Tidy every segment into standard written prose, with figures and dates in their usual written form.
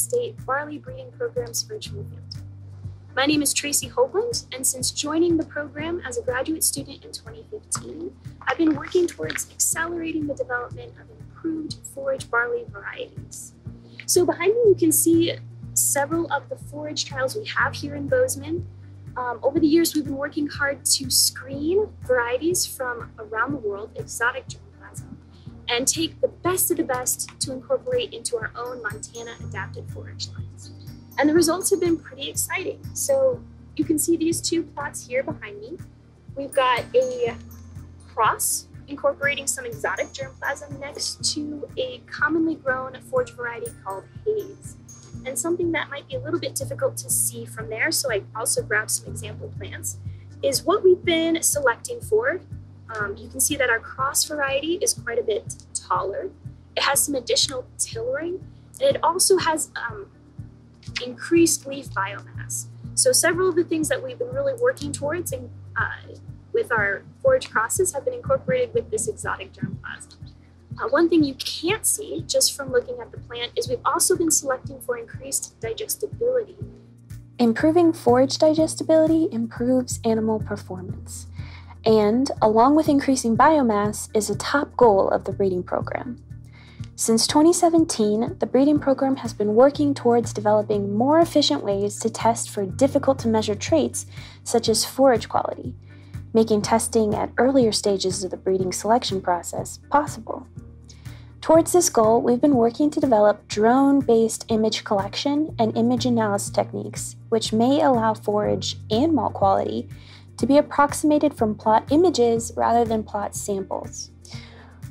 State Barley Breeding Program's virtual field. My name is Traci Hoogland, and since joining the program as a graduate student in 2015, I've been working towards accelerating the development of improved forage barley varieties. So behind me, you can see several of the forage trials we have here in Bozeman. Over the years, we've been working hard to screen varieties from around the world, exotic germplasm, and take the best of the best to incorporate into our own Montana adapted forage lines. And the results have been pretty exciting. So you can see these two plots here behind me. We've got a cross incorporating some exotic germplasm next to a commonly grown forage variety called Haze. And something that might be a little bit difficult to see from there, so I also grabbed some example plants, is what we've been selecting for. You can see that our cross variety is quite a bit taller. It has some additional tillering, and it also has increased leaf biomass. So several of the things that we've been really working towards with our forage crosses have been incorporated with this exotic germplasm. One thing you can't see just from looking at the plant is we've also been selecting for increased digestibility. Improving forage digestibility improves animal performance, and along with increasing biomass is a top goal of the breeding program. Since 2017, the breeding program has been working towards developing more efficient ways to test for difficult to measure traits such as forage quality, making testing at earlier stages of the breeding selection process possible. Towards this goal, we've been working to develop drone-based image collection and image analysis techniques, which may allow forage and malt quality to be approximated from plot images rather than plot samples.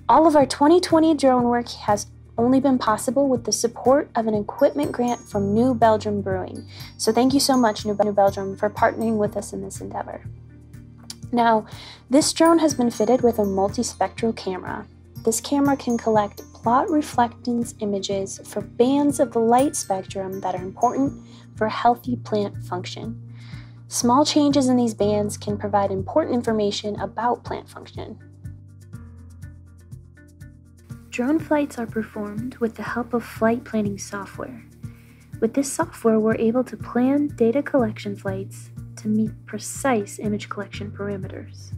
All of our 2020 drone work has only been possible with the support of an equipment grant from New Belgium Brewing. So thank you so much, New Belgium, for partnering with us in this endeavor. Now, this drone has been fitted with a multispectral camera. This camera can collect plot reflectance images for bands of the light spectrum that are important for healthy plant function. Small changes in these bands can provide important information about plant function. Drone flights are performed with the help of flight planning software. With this software, we're able to plan data collection flights to meet precise image collection parameters.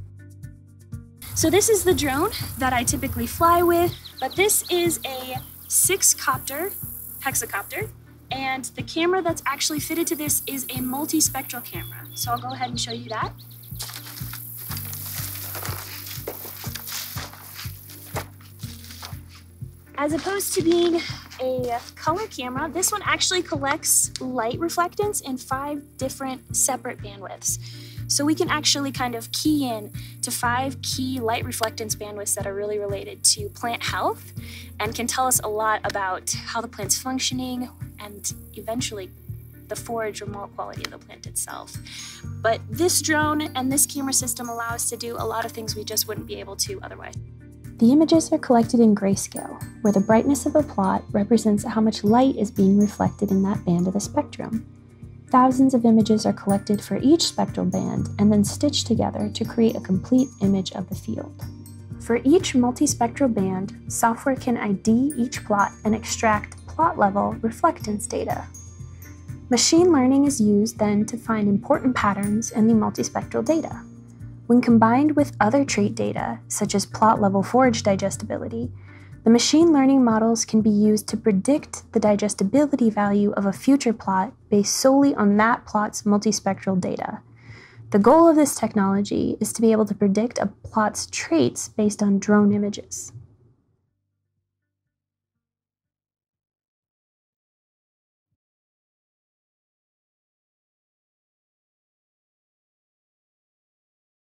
So this is the drone that I typically fly with, but this is a 6-copter hexacopter, and the camera that's actually fitted to this is a multispectral camera. So I'll go ahead and show you that. As opposed to being a color camera, this one actually collects light reflectance in 5 different separate bandwidths. So we can actually kind of key in to 5 key light reflectance bandwidths that are really related to plant health and can tell us a lot about how the plant's functioning and eventually the forage or malt quality of the plant itself. But this drone and this camera system allow us to do a lot of things we just wouldn't be able to otherwise. The images are collected in grayscale, where the brightness of a plot represents how much light is being reflected in that band of the spectrum. Thousands of images are collected for each spectral band and then stitched together to create a complete image of the field. For each multispectral band, software can ID each plot and extract plot-level reflectance data. Machine learning is used then to find important patterns in the multispectral data. When combined with other trait data, such as plot-level forage digestibility, the machine learning models can be used to predict the digestibility value of a future plot based solely on that plot's multispectral data. The goal of this technology is to be able to predict a plot's traits based on drone images.